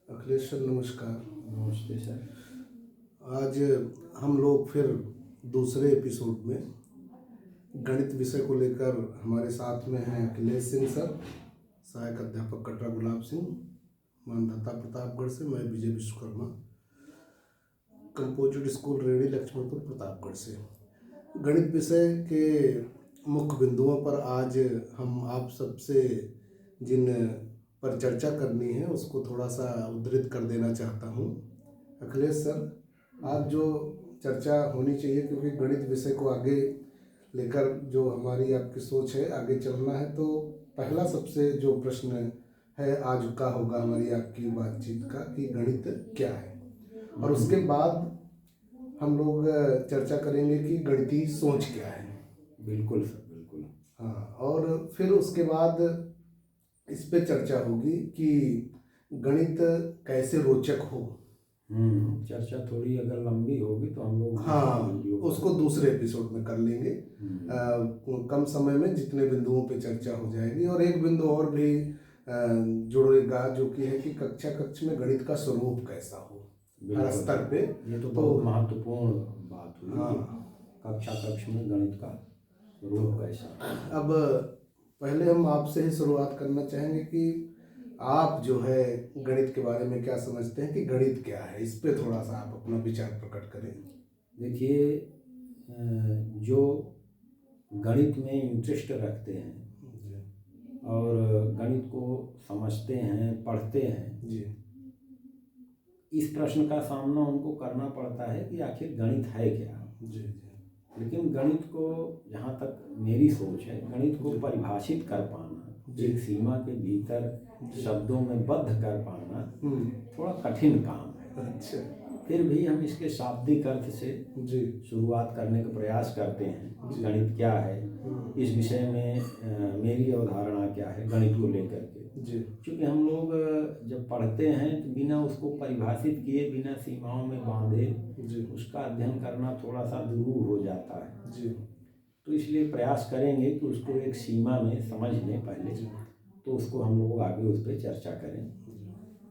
Akhilesh sir नमस्कार। नमस्ते sir. आज हम लोग फिर दूसरे एपिसोड में गणित विषय को लेकर हमारे साथ में हैं अखिलेश सिंह सर, सहायक अध्यापक कटरा गुलाब सिंह, मानदाता प्रतापगढ़ से। मैं विजय विश्वकर्मा, कंपोजिट स्कूल रेडी लक्ष्मणपुर प्रतापगढ़ से। गणित विषय के मुख्य बिंदुओं पर आज हम आप सबसे जिन पर चर्चा करनी है उसको थोड़ा सा उद्धृत कर देना चाहता हूँ। अखिलेश सर, आज जो चर्चा होनी चाहिए, क्योंकि गणित विषय को आगे लेकर जो हमारी आपकी सोच है, आगे चलना है, तो पहला सबसे जो प्रश्न है आज का होगा हमारी आपकी बातचीत का कि गणित क्या है, और उसके बाद हम लोग चर्चा करेंगे कि गणितीय सोच क्या है। बिल्कुल सर, बिल्कुल। हाँ, और फिर उसके बाद इस पे चर्चा होगी कि गणित कैसे रोचक हो। चर्चा थोड़ी अगर लंबी होगी तो हम लोग उसको दूसरे एपिसोड में कर लेंगे। कम समय में जितने बिंदुओं पे चर्चा हो जाएगी, और एक बिंदु और भी जुड़ेगा जो कि है कि कक्ष में गणित का स्वरूप कैसा हो हर स्तर पे। ये तो बहुत महत्वपूर्ण बात हुई। हाँ, कक्ष में गणित का स्वरूप कैसा। अब पहले हम आपसे ही शुरुआत करना चाहेंगे कि आप जो है गणित के बारे में क्या समझते हैं, कि गणित क्या है, इस पे थोड़ा सा आप अपना विचार प्रकट करें। देखिए, जो गणित में इंटरेस्ट रखते हैं और गणित को समझते हैं, पढ़ते हैं जी, इस प्रश्न का सामना उनको करना पड़ता है कि आखिर गणित है क्या। जी। लेकिन गणित को, जहाँ तक मेरी सोच है, गणित को परिभाषित कर पाना, एक सीमा के भीतर शब्दों में बद्ध कर पाना थोड़ा कठिन काम है। अच्छा। फिर भी हम इसके शाब्दिक अर्थ से शुरुआत करने का प्रयास करते हैं। गणित क्या है, इस विषय में मेरी अवधारणा क्या है गणित को लेकर के। क्योंकि हम लोग जब पढ़ते हैं तो बिना उसको परिभाषित किए, बिना सीमाओं में बांधे उसका अध्ययन करना थोड़ा सा दुरूह हो जाता है। तो इसलिए प्रयास करेंगे कि उसको एक सीमा में समझ लें पहले, तो उसको हम लोग आगे उस पर चर्चा करें।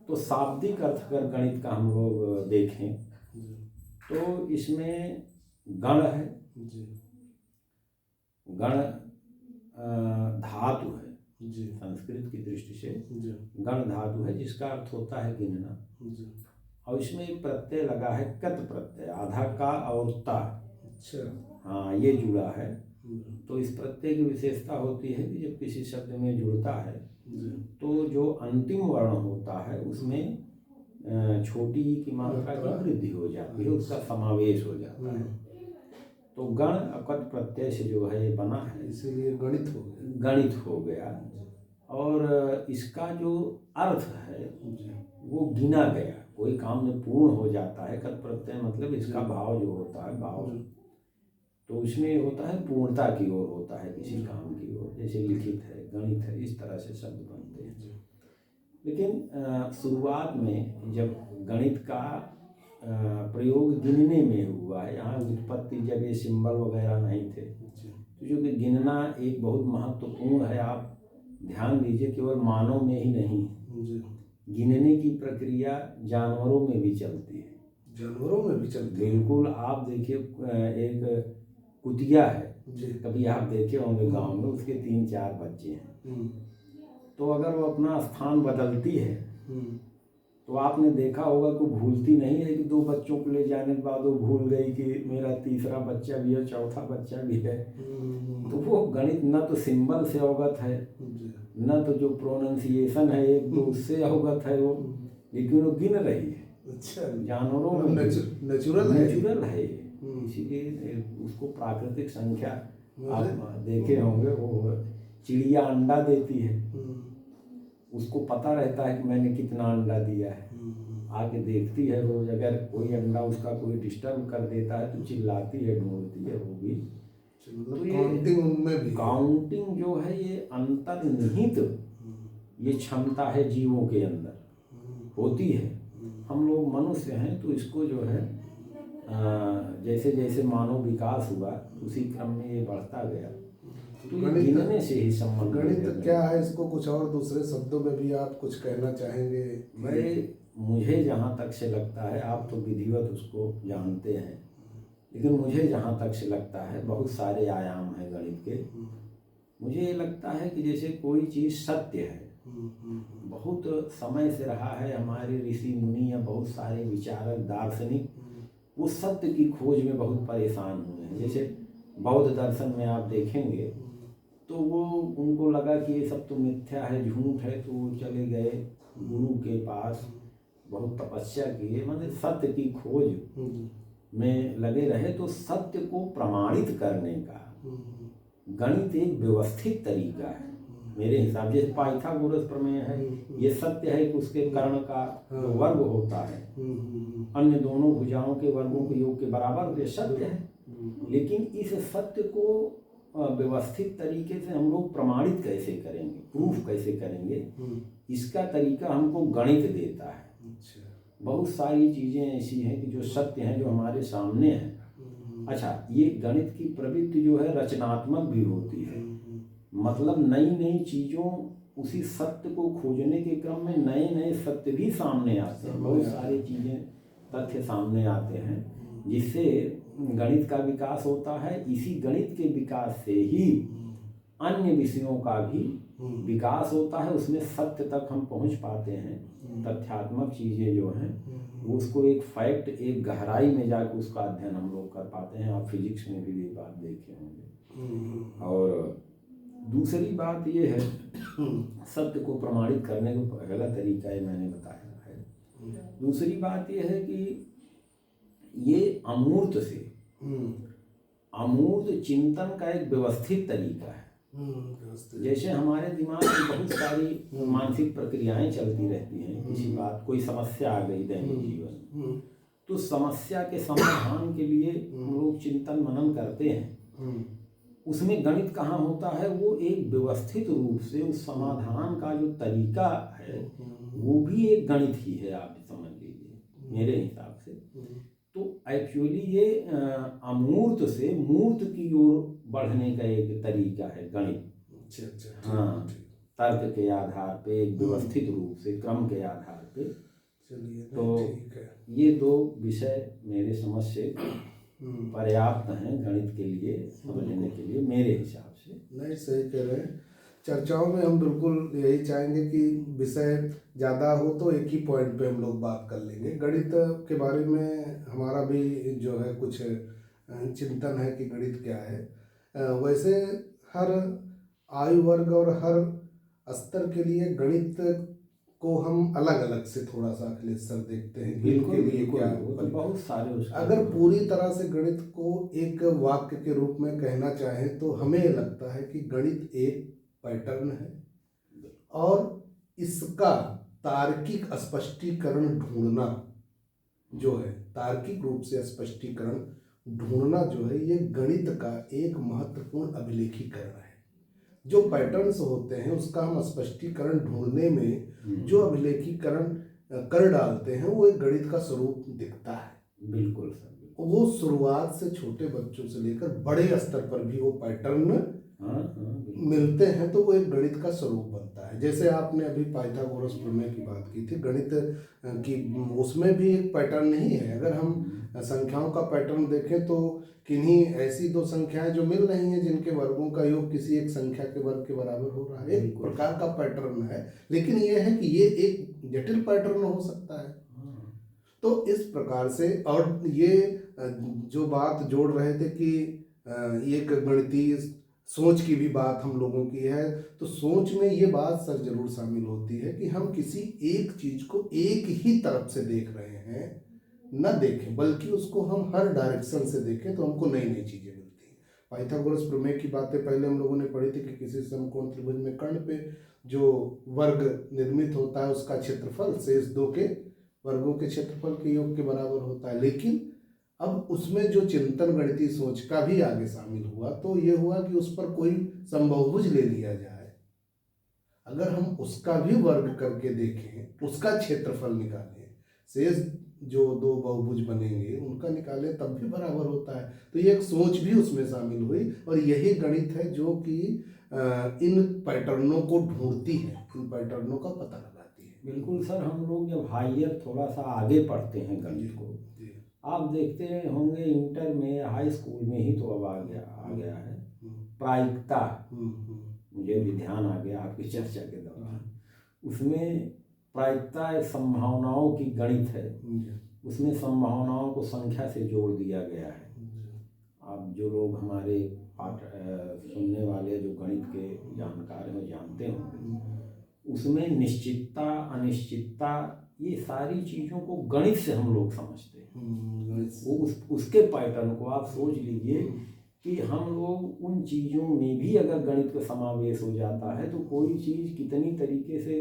तो शाब्दिक अर्थ अगर गणित का हम लोग देखें तो इसमें गण है। गण धातु है। संस्कृत की दृष्टि से गण धातु है, जिसका अर्थ होता है गिनना। और इसमें एक प्रत्यय लगा है, कत प्रत्यय, आधा का और ता। अच्छा। हाँ, ये जुड़ा है। तो इस प्रत्यय की विशेषता होती है कि जब किसी शब्द में जुड़ता है तो जो अंतिम वर्ण होता है उसमें छोटी ई की मात्रा की वृद्धि हो जाती है, उसका समावेश हो जाता है। तो गण अकट प्रत्यय से जो है ये बना है, इसीलिए गणित हो गया। और इसका जो अर्थ है वो गिना गया। कोई काम जब पूर्ण हो जाता है, कत प्रत्यय मतलब इसका भाव जो होता है, भाव, तो इसमें होता है पूर्णता की ओर होता है, किसी काम की ओर। जैसे लिखित है, गणित है, इस तरह से शब्द बनते हैं। लेकिन शुरुआत में जब गणित का प्रयोग गिनने में हुआ है, यहाँ उत्पत्ति जब ये सिंबल वगैरह नहीं थे, तो जो कि गिनना एक बहुत महत्वपूर्ण है। आप ध्यान दीजिए, केवल मानव में ही नहीं, गिनने की प्रक्रिया जानवरों में भी चलती है। जानवरों में भी चलती है, बिल्कुल। आप देखिए, एक कुतिया है, कभी आप देखे होंगे गांव में, उसके 3-4 बच्चे हैं। तो अगर वो अपना स्थान बदलती है तो आपने देखा होगा कि भूलती नहीं है कि 2 बच्चों को ले जाने के बाद वो भूल गई कि मेरा तीसरा बच्चा भी है, चौथा बच्चा भी है। तो वो गणित न तो सिंबल से अवगत है, न तो जो प्रोनाउंसिएशन है एक दो उससे अवगत है वो, लेकिन वो गिन रही है। अच्छा। जानवरों में नेचुरल है। इसीलिए उसको प्राकृतिक संख्या आप देखे होंगे। वो चिड़िया अंडा देती है, उसको पता रहता है कि मैंने कितना अंडा दिया है, आके देखती है रोज। अगर कोई अंडा उसका कोई डिस्टर्ब कर देता है तो चिल्लाती है, ढूंढती है वो भी। तो ये काउंटिंग जो है ये अंतर्निहित ये क्षमता है जीवों के अंदर होती है। हम लोग मनुष्य हैं तो इसको जो है जैसे जैसे मानव विकास हुआ उसी क्रम में ये बढ़ता गया। तो ये गणित गिनने से ही संबंध गणित है। क्या है, इसको कुछ और दूसरे शब्दों में भी आप कुछ कहना चाहेंगे? मुझे जहाँ तक से लगता है, आप तो विधिवत उसको जानते हैं, लेकिन मुझे जहाँ तक से लगता है बहुत सारे आयाम हैं गणित के। मुझे ये लगता है कि जैसे कोई चीज़ सत्य है, बहुत समय से रहा है, हमारे ऋषि मुनि या बहुत सारे विचारक दार्शनिक वो सत्य की खोज में बहुत परेशान हुए हैं। जैसे बौद्ध दर्शन में आप देखेंगे तो वो उनको लगा कि ये सब तो मिथ्या है, झूठ है, तो वो चले गए गुरु के पास, बहुत तपस्या किए, मतलब सत्य की खोज में लगे रहे। तो सत्य को प्रमाणित करने का गणित एक व्यवस्थित तरीका है मेरे हिसाब से। जैसे पाइथागोरस प्रमेय है, ये सत्य है कि उसके कर्ण का जो वर्ग होता है अन्य दोनों भुजाओं के वर्गों के योग के बराबर, ये सत्य है। लेकिन इस सत्य को व्यवस्थित तरीके से हम लोग प्रमाणित कैसे करेंगे, प्रूफ कैसे करेंगे, इसका तरीका हमको गणित देता है। बहुत सारी चीज़ें ऐसी हैं कि जो सत्य हैं, जो हमारे सामने हैं। अच्छा, ये गणित की प्रवृत्ति जो है रचनात्मक भी होती है, मतलब नई नई चीज़ों, उसी सत्य को खोजने के क्रम में नए नए सत्य भी सामने आते हैं। बहुत सारी चीज़ें, तथ्य सामने आते हैं, जिससे गणित का विकास होता है। इसी गणित के विकास से ही अन्य विषयों का भी विकास होता है, उसमें सत्य तक हम पहुंच पाते हैं। तथ्यात्मक चीज़ें जो हैं वो उसको एक फैक्ट, एक गहराई में जाकर उसका अध्ययन हम लोग कर पाते हैं। आप फिजिक्स में भी ये बात देखे होंगे। और दूसरी बात ये है, सत्य को प्रमाणित करने का पहला तरीका है मैंने बताया है। दूसरी बात ये है कि ये अमूर्त से अमूर्त चिंतन का एक व्यवस्थित तरीका है। जैसे हमारे दिमाग में बहुत सारी मानसिक प्रक्रियाएं चलती रहती हैं, किसी बात, कोई समस्या आ गई दैनिक जीवन, तो समस्या के समाधान के लिए हम लोग चिंतन मनन करते हैं। उसमें गणित कहाँ होता है, वो एक व्यवस्थित रूप से उस समाधान का जो तरीका है वो भी एक गणित ही है, आप समझ लीजिए मेरे हिसाब से। तो एक्चुअली ये अमूर्त से मूर्त की ओर बढ़ने का एक तरीका है गणित। हाँ, तर्क के आधार पे, एक व्यवस्थित रूप से, क्रम के आधार पे। तो ये दो विषय मेरे समझ से पर्याप्त हैं गणित के लिए, समझने के लिए, मेरे हिसाब से। नहीं, सही कह रहे हैं। चर्चाओं में हम बिल्कुल यही चाहेंगे कि विषय ज़्यादा हो तो एक ही पॉइंट पे हम लोग बात कर लेंगे। गणित के बारे में हमारा भी जो है कुछ चिंतन है कि गणित क्या है। वैसे हर आयु वर्ग और हर स्तर के लिए गणित को हम अलग अलग से थोड़ा सा अखिलेश सर देखते हैं कि इनके लिए क्या, बहुत सारे। अगर पूरी तरह से गणित को एक वाक्य के रूप में कहना चाहें तो हमें लगता है कि गणित एक पैटर्न है और इसका तार्किक स्पष्टीकरण ढूंढना जो है, तार्किक रूप से स्पष्टीकरण ढूंढना जो है, ये गणित का एक महत्वपूर्ण अभिलेखीकरण है। जो पैटर्न्स होते हैं उसका हम स्पष्टीकरण ढूंढने में जो अभिलेखीकरण कर डालते हैं वो एक गणित का स्वरूप दिखता है। बिल्कुल सर। वो शुरुआत से छोटे बच्चों से लेकर बड़े स्तर पर भी वो पैटर्न मिलते हैं, तो वो एक गणित का स्वरूप बनता है। जैसे आपने अभी पाइथागोरस प्रमेय की बात की थी, गणित की उसमें भी एक पैटर्न ही है। अगर हम संख्याओं का पैटर्न देखें तो किन्हीं ऐसी दो संख्याएं जो मिल रही हैं जिनके वर्गों का योग किसी एक संख्या के वर्ग के बराबर हो रहा है, एक प्रकार का पैटर्न है। लेकिन ये है कि ये एक जटिल पैटर्न हो सकता है। तो इस प्रकार से, और ये जो बात जोड़ रहे थे कि एक गणितीय सोच की भी बात हम लोगों की है, तो सोच में ये बात सर जरूर शामिल होती है कि हम किसी एक चीज को एक ही तरफ से देख रहे हैं, न देखें, बल्कि उसको हम हर डायरेक्शन से देखें तो हमको नई नई चीजें मिलती हैं। पाइथागोरस प्रमेय की बातें पहले हम लोगों ने पढ़ी थी कि किसी समकोण त्रिभुज में कर्ण पे जो वर्ग निर्मित होता है उसका क्षेत्रफल शेष दो के वर्गों के क्षेत्रफल के योग के बराबर होता है। लेकिन अब उसमें जो चिंतन गणितीय सोच का भी आगे शामिल हुआ, तो ये हुआ कि उस पर कोई समबाहुभुज ले लिया जाए, अगर हम उसका भी वर्ग करके देखें, उसका क्षेत्रफल निकालें, शेष जो दो बहुभुज बनेंगे उनका निकालें तब भी बराबर होता है। तो ये एक सोच भी उसमें शामिल हुई और यही गणित है जो कि इन पैटर्नों को ढूंढती है, इन पैटर्नों का पता लगाती है। बिल्कुल सर, हम लोग जब हायर थोड़ा सा आगे पढ़ते हैं गणित को, आप देखते होंगे इंटर में, हाई स्कूल में ही तो अब आ गया है प्रायिकता। मुझे भी ध्यान आ गया आपकी चर्चा के दौरान, उसमें प्रायिकता संभावनाओं की गणित है, उसमें संभावनाओं को संख्या से जोड़ दिया गया है। आप जो लोग हमारे पाठ सुनने वाले जो गणित के जानकार हैं जानते होंगे, उसमें निश्चितता अनिश्चितता ये सारी चीज़ों को गणित से हम लोग समझते हैं। वो उसके पैटर्न को आप सोच लीजिए कि हम लोग उन चीज़ों में भी अगर गणित का समावेश हो जाता है तो कोई चीज़ कितनी तरीके से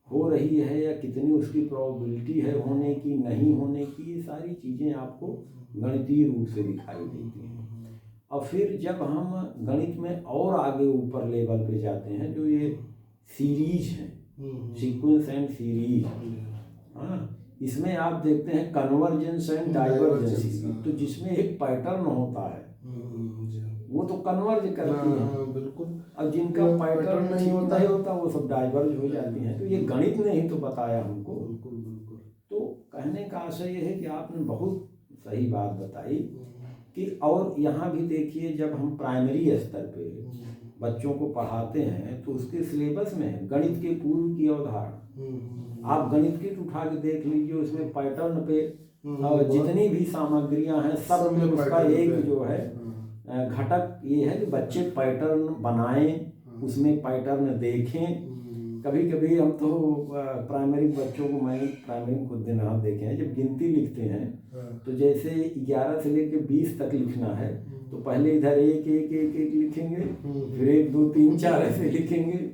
हो रही है या कितनी उसकी प्रोबेबिलिटी है होने की, नहीं होने की, ये सारी चीज़ें आपको गणितीय रूप से दिखाई देती हैं। और फिर जब हम गणित में और आगे ऊपर लेवल पे जाते हैं, जो ये सीरीज हैं, सीक्वेंस एंड सीरीज, हाँ, इसमें आप देखते हैं कन्वर्जेंस एंड डाइवर्जेंस, तो जिसमें एक पैटर्न होता है वो तो कन्वर्ज करती है, बिल्कुल। अब जिनका पैटर्न नहीं होता वो सब डाइवर्ज हो जाती हैं। तो ये गणित ने ही तो बताया हमको। बिल्कुल। तो कहने का आशय ये है कि आपने बहुत सही बात बताई कि, और यहाँ भी देखिए जब हम प्राइमरी स्तर पे बच्चों को पढ़ाते हैं तो उसके सिलेबस में गणित के पूर्व की अवधारणा, आप गणित किट उठा के देख लीजिए, उसमें पैटर्न पे जितनी भी सामग्रियां हैं सब में उसका एक जो है घटक ये है कि बच्चे पैटर्न बनाएं, उसमें पैटर्न देखें। कभी कभी हम तो प्राइमरी बच्चों को, मैं प्राइमरी खुद दिन रात देखे हैं, जब गिनती लिखते हैं तो जैसे 11 से लेकर 20 तक लिखना है तो पहले इधर एक एक एक एक लिखेंगे, फिर 1 2 3 4 ऐसे लिखेंगे।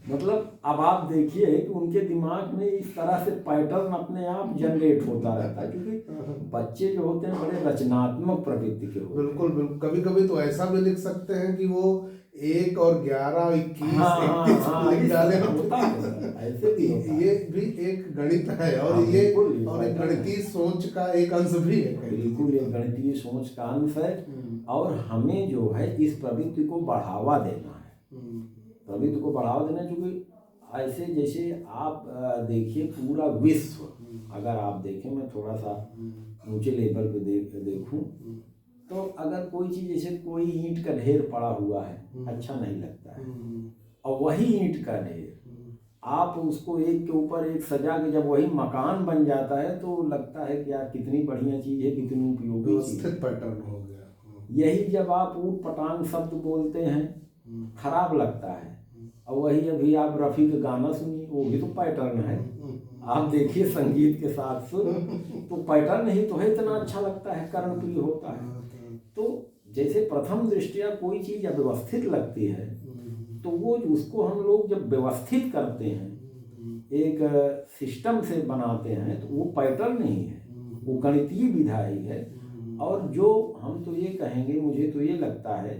मतलब अब आप देखिए कि उनके दिमाग में इस तरह से पैटर्न अपने आप जनरेट होता रहता है, क्योंकि बच्चे जो होते हैं बड़े रचनात्मक प्रवृत्ति के होते हैं। बिल्कुल। कभी कभी तो ऐसा भी लिख सकते हैं कि वो 1 और 11 21 31 लिख डाले होता है, ऐसे भी ये भी एक गणित है और ये और एक गणितीय सोच का एक अंश भी है। बिल्कुल, एक गणितीय सोच का अंश है और हमें जो है इस प्रवृत्ति को बढ़ावा देना है, प्रवृत्ति को बढ़ावा देना। क्योंकि ऐसे जैसे आप देखिए पूरा विश्व, अगर आप देखें, मैं थोड़ा सा ऊंचे लेवल पे देखूं तो अगर कोई चीज़, जैसे कोई ईंट का ढेर पड़ा हुआ है, अच्छा नहीं लगता है, और वही ईंट का ढेर आप उसको एक के ऊपर एक सजा के जब वही मकान बन जाता है तो लगता है कि यार कितनी बढ़िया चीज़ है, कितनी उपयोगी चीज़ है। पैटर्न हो गया। यही जब आप ऊट पटांग शब्द बोलते हैं खराब लगता है, और वही अभी आप रफ़ी का गाना सुनिए, वो भी तो पैटर्न है। आप देखिए संगीत के साथ सुर, तो पैटर्न ही तो है, इतना अच्छा लगता है, कर्णप्रिय होता है। तो जैसे प्रथम दृष्टया कोई चीज़ अव्यवस्थित लगती है तो वो उसको हम लोग जब व्यवस्थित करते हैं, एक सिस्टम से बनाते हैं, तो वो पैटर्न नहीं है, वो गणितीय विधा ही है। और जो हम तो ये कहेंगे, मुझे तो ये लगता है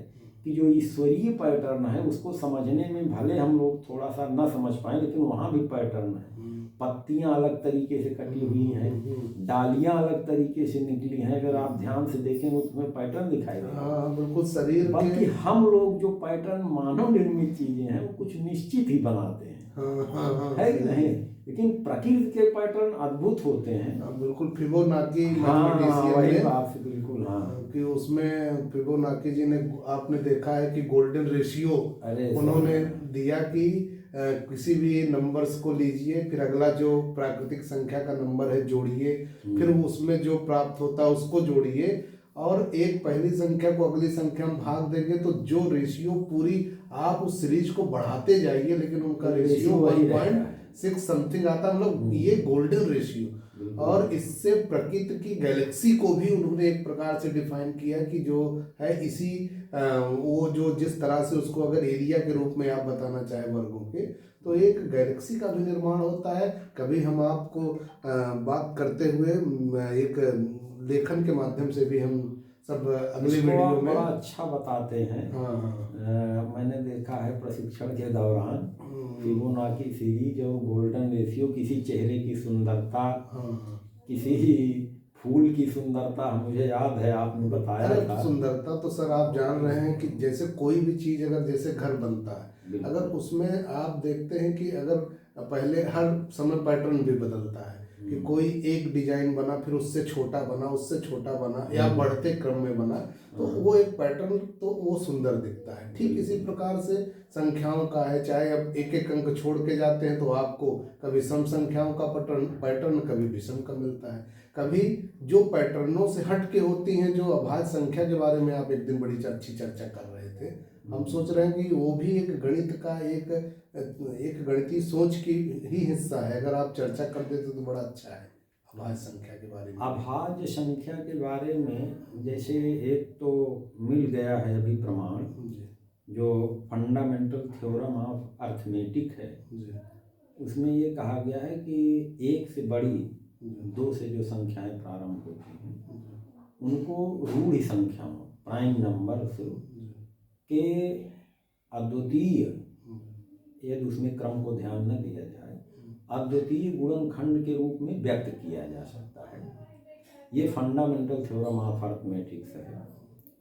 कि जो ईश्वरीय पैटर्न है उसको समझने में भले हम लोग थोड़ा सा न समझ पाए, लेकिन वहाँ भी पैटर्न है। पत्तियां अलग तरीके से कटी हुई हैं, डालियां अलग तरीके से निकली हैं, अगर आप ध्यान से देखेंगे उसमें पैटर्न दिखाई देगा। बिल्कुल शरीर बल्कि हम लोग जो पैटर्न मानव निर्मित चीजें हैं वो कुछ निश्चित ही बनाते हैं, है कि नहीं? लेकिन प्रकृति के पैटर्न अद्भुत होते हैं। बिल्कुल। फिबोनाची वही बात से बिल्कुल, कि उसमें फिबोनाची जी ने, आपने देखा है कि गोल्डन रेशियो उन्होंने दिया कि किसी भी नंबर्स को लीजिए, फिर अगला जो प्राकृतिक संख्या का नंबर है जोड़िए, फिर उसमें जो प्राप्त होता है उसको जोड़िए, और एक पहली संख्या को अगली संख्या में भाग देंगे तो जो रेशियो पूरी, आप उस सीरीज को बढ़ाते जाइए लेकिन उनका रेशियो 1.6 समथिंग आता है। मतलब ये गोल्डन रेशियो, और इससे प्रकृति की गैलेक्सी को भी उन्होंने एक प्रकार से डिफाइन किया कि जो है इसी वो जो जिस तरह से उसको अगर एरिया के रूप में आप बताना चाहे वर्गों के, तो एक गैलेक्सी का भी निर्माण होता है। कभी हम आपको बात करते हुए एक लेखन के माध्यम से भी हम सब अगले वीडियो में बड़ा अच्छा बताते हैं। मैंने देखा है प्रशिक्षण के दौरान फिबोनाची सीरीज और गोल्डन रेशियो, किसी चेहरे की सुंदरता, किसी फूल की सुंदरता मुझे याद है आपने बताया अरे था। सुंदरता तो सर आप जान रहे हैं कि जैसे कोई भी चीज़ अगर जैसे घर बनता है, बिल्कुल। अगर उसमें आप देखते हैं कि अगर पहले हर समय पैटर्न भी बदलता है कि कोई एक डिजाइन बना, फिर उससे छोटा बना, उससे छोटा बना, या बढ़ते क्रम में बना, तो वो एक पैटर्न तो वो सुंदर दिखता है। ठीक इसी प्रकार से संख्याओं का है, चाहे अब एक एक अंक छोड़ के जाते हैं तो आपको कभी सम संख्याओं का पैटर्न पैटर्न कभी विषम का मिलता है, कभी जो पैटर्नों से हट के होती हैं, जो अभाज्य संख्या के बारे में आप एक दिन बड़ी अच्छी चर्चा कर रहे थे। हम सोच रहे हैं कि वो भी एक गणित का एक गणितीय सोच की ही हिस्सा है। अगर आप चर्चा कर देते तो बड़ा अच्छा है अभाज्य संख्या के बारे में। अभाज्य संख्या के बारे में जैसे एक तो मिल गया है अभी प्रमाण, जी जो फंडामेंटल थ्योरम ऑफ अर्थमेटिक है, जी उसमें ये कहा गया है कि एक से बड़ी दो से जो संख्याएं प्रारंभ होती हैं उनको रूढ़ संख्याओं प्राइम नंबर्स के अद्वितीय, यदि उसमें क्रम को ध्यान न दिया जाए, अद्वितीय गुणनखंड के रूप में व्यक्त किया जा सकता है। ये फंडामेंटल थ्योरम ऑफ अर्थमेटिक्स है,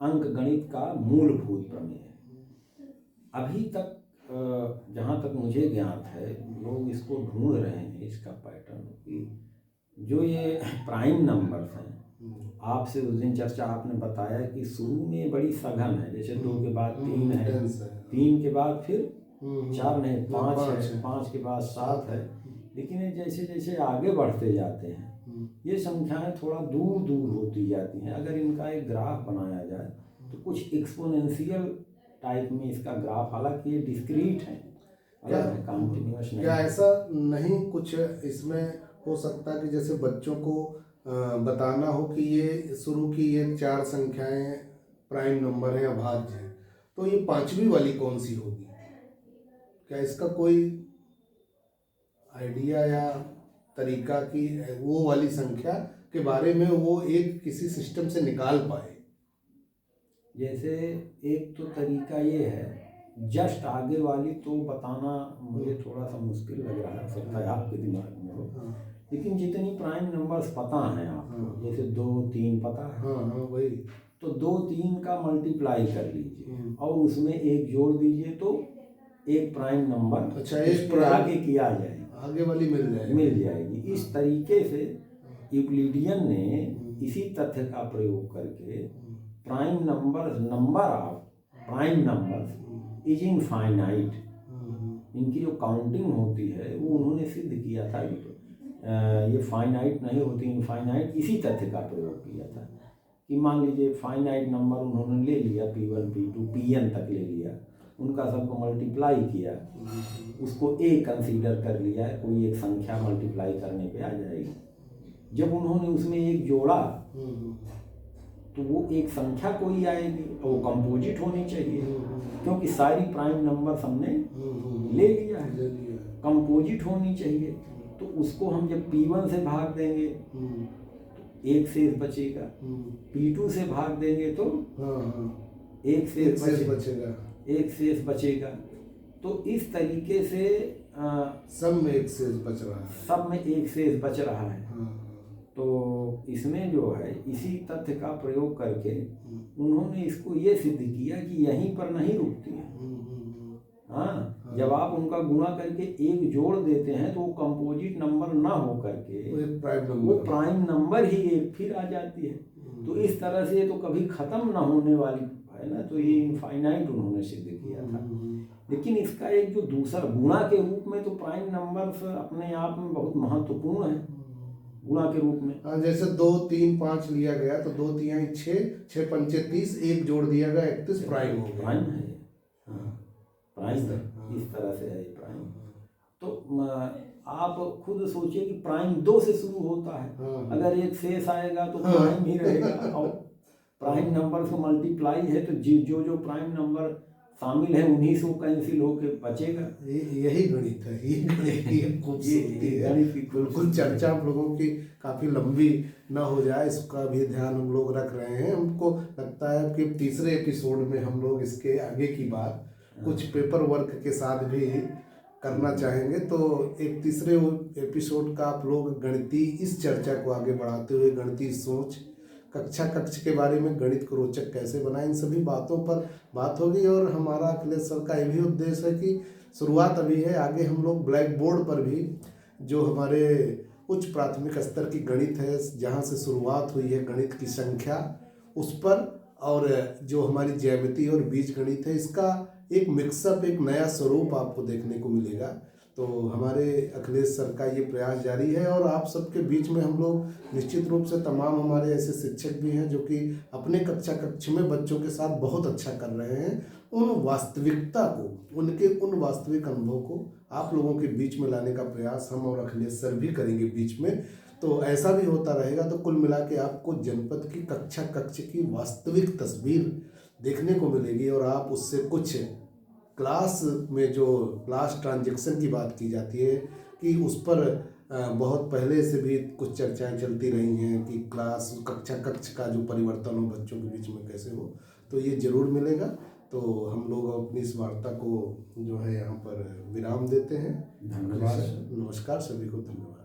अंक गणित का मूलभूत प्रमेय है। अभी तक जहाँ तक मुझे ज्ञात है, लोग इसको ढूंढ रहे हैं, इसका पैटर्न, जो ये प्राइम नंबर्स हैं। आपसे उस दिन चर्चा आपने बताया कि शुरू में बड़ी सघन है, जैसे 2 के बाद 3 है, 3 के बाद फिर 4 नहीं 5 है, 5 के बाद 7 है, लेकिन ये जैसे जैसे आगे बढ़ते जाते हैं ये संख्याएं थोड़ा दूर दूर होती जाती हैं। अगर इनका एक ग्राफ बनाया जाए तो कुछ एक्सपोनेंशियल टाइप में इसका ग्राफ, हालांकि ये डिस्क्रीट है, कंटिन्यूअस नहीं। क्या ऐसा नहीं कुछ इसमें हो सकता है कि जैसे बच्चों को बताना हो कि ये शुरू की ये 4 संख्याएं प्राइम नंबर हैं, अभाज्य हैं, तो ये 5वीं वाली कौन सी होगी? क्या इसका कोई आइडिया या तरीका कि वो वाली संख्या के बारे में वो एक किसी सिस्टम से निकाल पाए? जैसे एक तो तरीका ये है, जस्ट आगे वाली तो बताना मुझे थोड़ा सा मुश्किल लग रहा है, हो सकता है आपके दिमाग में हो, लेकिन जितनी प्राइम नंबर्स पता हैं आपको, जैसे 2 3 पता है, वही, तो 2 3 का मल्टीप्लाई कर लीजिए और उसमें एक जोड़ दीजिए तो एक प्राइम नंबर, अच्छा, एक आगे किया जाएगी, आगे वाली मिल जाएगी। इस तरीके से यूक्लिडियन ने इसी तथ्य का प्रयोग करके prime number of prime numbers is infinite, इनकी जो काउंटिंग होती है वो उन्होंने सिद्ध किया था ये फाइनाइट नहीं होती, इनफाइनाइट। इसी तथ्य का प्रयोग किया था कि मान लीजिए फाइनाइट नंबर उन्होंने ले लिया, P1 P2 Pn तक ले लिया, उनका सबको मल्टीप्लाई किया, उसको ए कंसीडर कर लिया, कोई एक संख्या मल्टीप्लाई करने पे आ जाएगी। जब उन्होंने उसमें एक जोड़ा तो वो एक संख्या कोई आएगी, तो वो कंपोजिट होनी चाहिए, क्योंकि सारी प्राइम नंबर हमने ले लिया है, कंपोजिट होनी चाहिए। तो उसको हम जब P1 से भाग देंगे तो एक शेष बचेगा, P2 से भाग देंगे तो एक शेष बचेगा। तो इस तरीके से सब में एक शेष बच रहा है, सब में एक शेष बच रहा है। तो इसमें जो है इसी तथ्य का प्रयोग करके उन्होंने इसको ये सिद्ध किया कि यहीं पर नहीं रुकती है। जब आप उनका गुणा करके एक जोड़ देते हैं तो वो कंपोजिट नंबर ना हो करके वो प्राइम नंबर ही एक फिर आ जाती है। तो इस तरह से तो कभी खत्म ना होने वाली है ना, तो ये इनफाइनाइट उन्होंने सिद्ध किया था। लेकिन इसका एक जो दूसरा गुणा के रूप में तो प्राइम नंबर्स अपने आप में बहुत महत्वपूर्ण है गुणा के रूप में। हाँ, जैसे 2 3 5 लिया गया तो 2 3 6 6 5 30, एक जोड़ दिया गया 31, प्राइम हो गया। प्राइम है, प्राइम इस तरह से है प्राइम। तो आप खुद सोचिए कि प्राइम 2 से शुरू होता है, अगर एक शेष आएगा तो प्राइम ही रहेगा, और प्राइम नंबर से मल्टीप्लाई है तो जो प्राइम नंबर शामिल है उन्हीं से कैंसिल होके बचेगा। यही गणित है, ये गणित की खूबसूरती है। बिल्कुल चर्चा आप लोगों की काफ़ी लंबी ना हो जाए, इसका भी ध्यान हम लोग रख रहे हैं। हमको लगता है कि तीसरे एपिसोड में हम लोग इसके आगे की बात कुछ पेपर वर्क के साथ भी करना चाहेंगे। तो एक तीसरे एपिसोड का आप लोग गणितीय इस चर्चा को आगे बढ़ाते हुए गणितीय सोच, कक्षा कक्ष के बारे में गणित को रोचक कैसे बनाएं, इन सभी बातों पर बात होगी। और हमारा अखिलेश सर का ये भी उद्देश्य है कि शुरुआत अभी है, आगे हम लोग ब्लैक बोर्ड पर भी जो हमारे उच्च प्राथमिक स्तर की गणित है, जहाँ से शुरुआत हुई है गणित की संख्या, उस पर, और जो हमारी ज्यामिति और बीजगणित है, इसका एक मिक्सअप, एक नया स्वरूप आपको देखने को मिलेगा। तो हमारे अखिलेश सर का ये प्रयास जारी है और आप सबके बीच में हम लोग निश्चित रूप से तमाम हमारे ऐसे शिक्षक भी हैं जो कि अपने कक्षा कक्ष में बच्चों के साथ बहुत अच्छा कर रहे हैं। उन वास्तविकता को, उनके उन वास्तविक अनुभव को आप लोगों के बीच में लाने का प्रयास हम और अखिलेश सर भी करेंगे बीच में। तो ऐसा भी होता रहेगा। तो कुल मिला के आपको जनपद की कक्षा कक्ष की वास्तविक तस्वीर देखने को मिलेगी और आप उससे कुछ क्लास में जो क्लास ट्रांजैक्शन की बात की जाती है कि उस पर बहुत पहले से भी कुछ चर्चाएं चलती रही हैं कि क्लास कक्षा कक्ष का जो परिवर्तन हो बच्चों के बीच में कैसे हो, तो ये जरूर मिलेगा। तो हम लोग अपनी इस वार्ता को जो है यहाँ पर विराम देते हैं। धन्यवाद। नमस्कार, सभी को धन्यवाद।